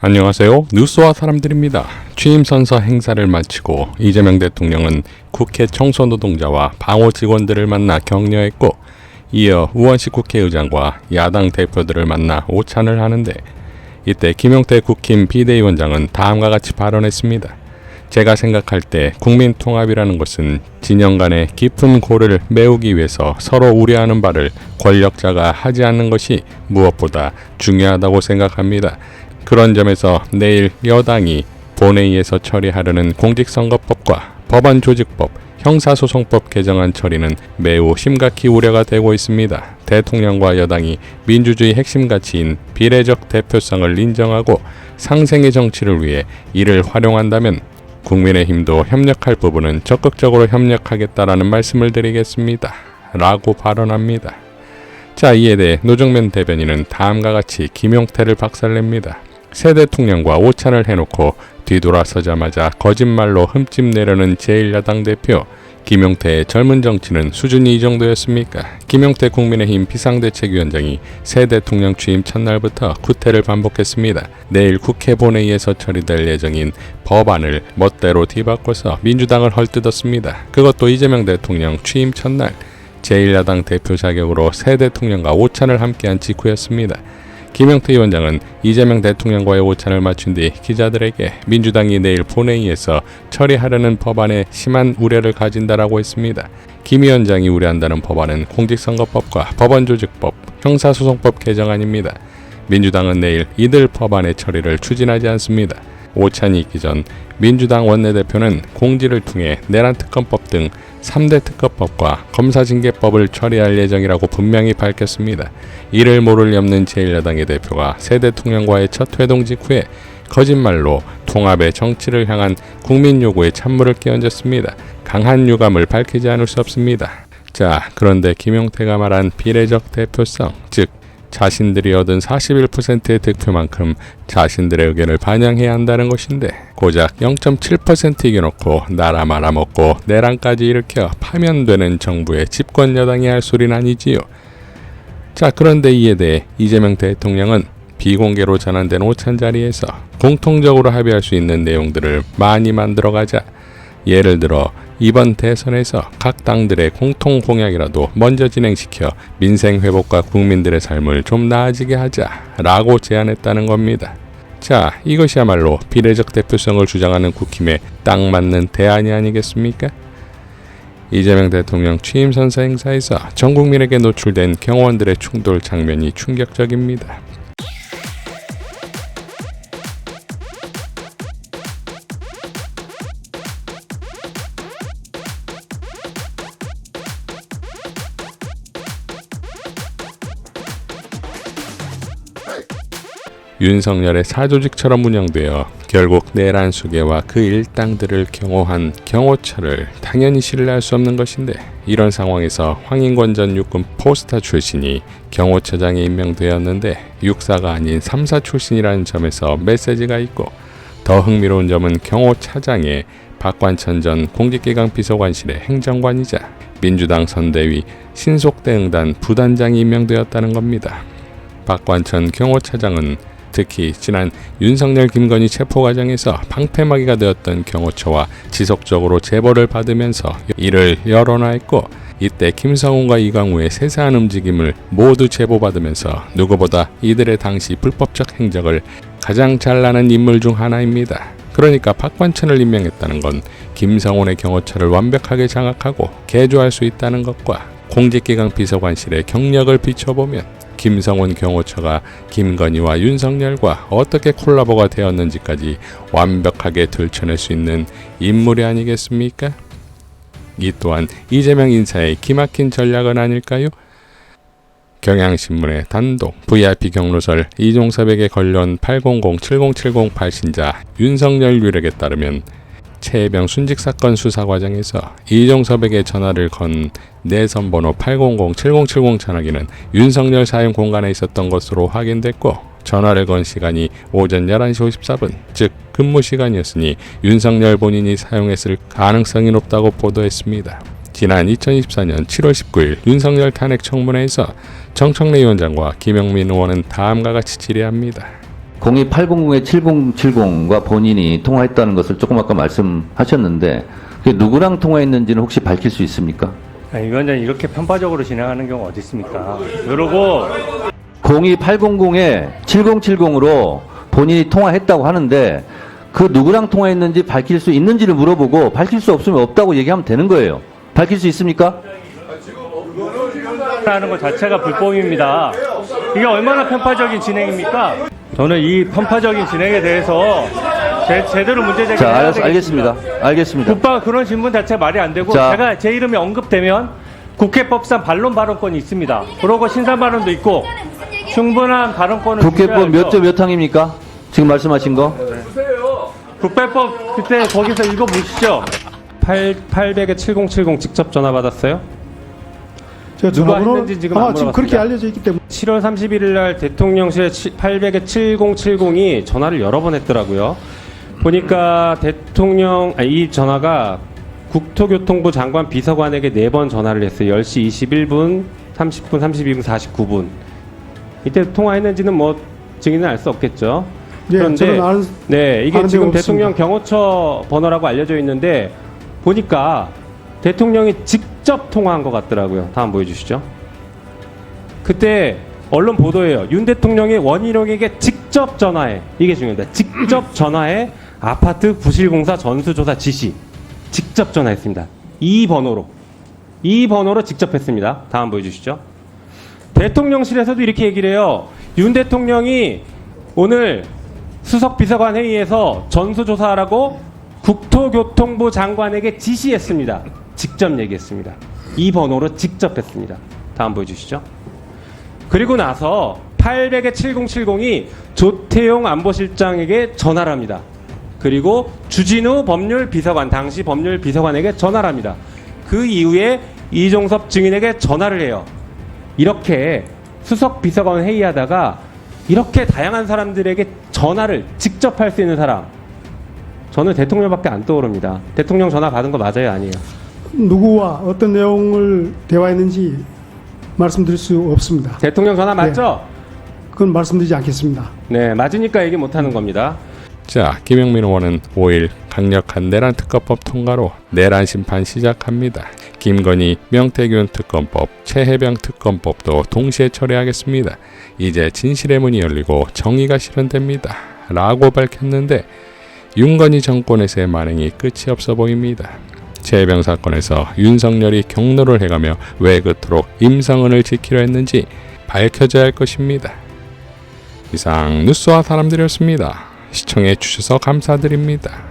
안녕하세요. 뉴스와 사람들입니다. 취임선서 행사를 마치고 이재명 대통령은 국회 청소노동자와 방호 직원들을 만나 격려했고, 이어 우원식 국회의장과 야당 대표들을 만나 오찬을 하는데, 이때 김용태 국힘 비대위원장은 다음과 같이 발언했습니다. 제가 생각할 때 국민 통합이라는 것은 진영 간의 깊은 골을 메우기 위해서 서로 우려하는 바를 권력자가 하지 않는 것이 무엇보다 중요하다고 생각합니다. 그런 점에서 내일 여당이 본회의에서 처리하려는 공직선거법과 법안조직법, 형사소송법 개정안 처리는 매우 심각히 우려가 되고 있습니다. 대통령과 여당이 민주주의 핵심 가치인 비례적 대표성을 인정하고 상생의 정치를 위해 이를 활용한다면 국민의힘도 협력할 부분은 적극적으로 협력하겠다라는 말씀을 드리겠습니다. 라고 발언합니다. 자, 이에 대해 노정면 대변인은 다음과 같이 김용태를 박살냅니다. 새 대통령과 오찬을 해놓고 뒤돌아서자마자 거짓말로 흠집 내려는 제1야당 대표 김용태의 젊은 정치는 수준이 이 정도였습니까? 김용태 국민의힘 비상대책위원장이 새 대통령 취임 첫날부터 구태를 반복했습니다. 내일 국회 본회의에서 처리될 예정인 법안을 멋대로 뒤바꿔서 민주당을 헐뜯었습니다. 그것도 이재명 대통령 취임 첫날 제1야당 대표 자격으로 새 대통령과 오찬을 함께한 직후였습니다. 김용태 위원장은 이재명 대통령과의 오찬을 마친 뒤 기자들에게 민주당이 내일 본회의에서 처리하려는 법안에 심한 우려를 가진다라고 했습니다. 김 위원장이 우려한다는 법안은 공직선거법과 법안조직법, 형사소송법 개정안입니다. 민주당은 내일 이들 법안의 처리를 추진하지 않습니다. 오찬이 있기 전 민주당 원내대표는 공지를 통해 내란특검법 등 3대 특검법과 검사징계법을 처리할 예정이라고 분명히 밝혔습니다. 이를 모를 리 없는 제1야당의 대표가 새 대통령과의 첫 회동 직후에 거짓말로 통합의 정치를 향한 국민 요구에 찬물을 끼얹었습니다. 강한 유감을 밝히지 않을 수 없습니다. 자, 그런데 김용태가 말한 비례적 대표성, 즉 자신들이 얻은 41%의 득표만큼 자신들의 의견을 반영해야 한다는 것인데, 고작 0.7% 이겨놓고 나라 말아먹고 내란까지 일으켜 파면되는 정부의 집권 여당이 할 소리는 아니지요. 자, 그런데 이에 대해 이재명 대통령은 비공개로 전환된 오찬 자리에서 공통적으로 합의할 수 있는 내용들을 많이 만들어가자, 예를 들어 이번 대선에서 각 당들의 공통 공약이라도 먼저 진행시켜 민생 회복과 국민들의 삶을 좀 나아지게 하자라고 제안했다는 겁니다. 자, 이것이야말로 비례적 대표성을 주장하는 국힘에 딱 맞는 대안이 아니겠습니까? 이재명 대통령 취임 선서 행사에서 전 국민에게 노출된 경호원들의 충돌 장면이 충격적입니다. 윤석열의 사조직처럼 운영되어 결국 내란 수계와 그 일당들을 경호한 경호처를 당연히 신뢰할 수 없는 것인데, 이런 상황에서 황인권 전 육군 포스타 출신이 경호처장에 임명되었는데 육사가 아닌 3사 출신이라는 점에서 메시지가 있고, 더 흥미로운 점은 경호차장에 박관천 전 공직기강 비서관실의 행정관이자 민주당 선대위 신속대응단 부단장이 임명되었다는 겁니다. 박관천 경호차장은 특히 지난 윤석열 김건희 체포 과정에서 방패막이가 되었던 경호처와 지속적으로 제보를 받으면서 이를 열어놔했고, 이때 김성훈과 이광우의 세세한 움직임을 모두 제보받으면서 누구보다 이들의 당시 불법적 행적을 가장 잘 아는 인물 중 하나입니다. 그러니까 박관천을 임명했다는 건 김성훈의 경호처를 완벽하게 장악하고 개조할 수 있다는 것과, 공직기강 비서관실의 경력을 비춰보면 김성훈 경호처가 김건희와 윤석열과 어떻게 콜라보가 되었는지까지 완벽하게 들춰낼 수 있는 인물이 아니겠습니까? 이 또한 이재명 인사의 기막힌 전략은 아닐까요? 경향신문의 단독 VIP 경로설 이종섭에게 걸려온 800-7070 발신자 윤석열 유력에 따르면 최혜병 순직사건 수사 과정에서 이종섭에게 전화를 건 내선번호 800-7070 전화기는 윤석열 사용 공간에 있었던 것으로 확인됐고, 전화를 건 시간이 오전 11시 54분, 즉 근무 시간이었으니 윤석열 본인이 사용했을 가능성이 높다고 보도했습니다. 지난 2024년 7월 19일 윤석열 탄핵 청문회에서 정청래 위원장과 김영민 의원은 다음과 같이 질의합니다. 02-800-7070과 본인이 통화했다는 것을 조금 아까 말씀하셨는데 그게 누구랑 통화했는지는 혹시 밝힐 수 있습니까? 아니, 위원장님 이렇게 편파적으로 진행하는 경우 어디 있습니까? 그러고 02-800-7070으로 본인이 통화했다고 하는데 그 누구랑 통화했는지 밝힐 수 있는지를 물어보고 밝힐 수 없으면 없다고 얘기하면 되는 거예요. 밝힐 수 있습니까? 하는 것 자체가 불법입니다. 이게 얼마나 편파적인 진행입니까? 저는 이 편파적인 진행에 대해서 제대로 문제 제기를 자, 해야 되겠습니다. 알겠습니다. 국방 그런 질문 자체 말이 안 되고 자. 제가 제 이름이 언급되면 국회법상 반론 발언권이 있습니다. 그러고 신상 발언도 있고 충분한 발언권을 국회법 몇 주셔야죠. 조 몇 항입니까? 지금 말씀하신 거? 국회법 그때 거기서 읽어보시죠. 800-7070 직접 전화 받았어요? 제가 누가 전화번호 했는지 지금 안 지금 물어봤습니다. 그렇게 알려져 있기 때문에 7월 31일 날 대통령실에 800-7070이 전화를 여러 번 했더라고요. 보니까 이 전화가 국토교통부 장관 비서관에게 4번 전화를 했어요. 10시 21분, 30분, 32분, 49분. 이때 통화했는지는 뭐 증인은 알 수 없겠죠. 예, 그런데 저는 아는 이게 아는 지금 데가 대통령 없습니다. 경호처 번호라고 알려져 있는데 보니까 대통령이 직접 통화한 것 같더라고요. 다음 보여주시죠. 그때 언론 보도예요. 윤 대통령이 원희룡에게 직접 전화해. 이게 중요합니다. 직접 전화해 아파트 부실공사 전수조사 지시. 직접 전화했습니다. 이 번호로 직접 했습니다. 다음 보여주시죠. 대통령실에서도 이렇게 얘기를 해요. 윤 대통령이 오늘 수석 비서관 회의에서 전수조사하라고 국토교통부 장관에게 지시했습니다. 직접 얘기했습니다. 이 번호로 직접 했습니다. 다음 보여주시죠. 그리고 나서 800-7070이 조태용 안보실장에게 전화를 합니다. 그리고 주진우 당시 법률비서관에게 전화를 합니다. 그 이후에 이종섭 증인에게 전화를 해요. 이렇게 수석 비서관 회의하다가 이렇게 다양한 사람들에게 전화를 직접 할 수 있는 사람, 저는 대통령밖에 안 떠오릅니다. 대통령 전화 받은 거 맞아요, 아니에요? 누구와 어떤 내용을 대화했는지 말씀드릴 수 없습니다. 대통령 전화 맞죠? 그건 말씀드리지 않겠습니다. 네, 맞으니까 얘기 못 하는 겁니다. 자, 김영민 의원은 5일 강력한 내란 특검법 통과로 내란 심판 시작합니다. 김건희, 명태균 특검법, 최혜병 특검법도 동시에 처리하겠습니다. 이제 진실의 문이 열리고 정의가 실현됩니다. 라고 밝혔는데 윤건희 정권에서의 만행이 끝이 없어 보입니다. 최혜병 사건에서 윤석열이 경로를 해가며 왜 그토록 임성은을 지키려 했는지 밝혀져야 할 것입니다. 이상 뉴스와 사람들이었습니다. 시청해 주셔서 감사드립니다.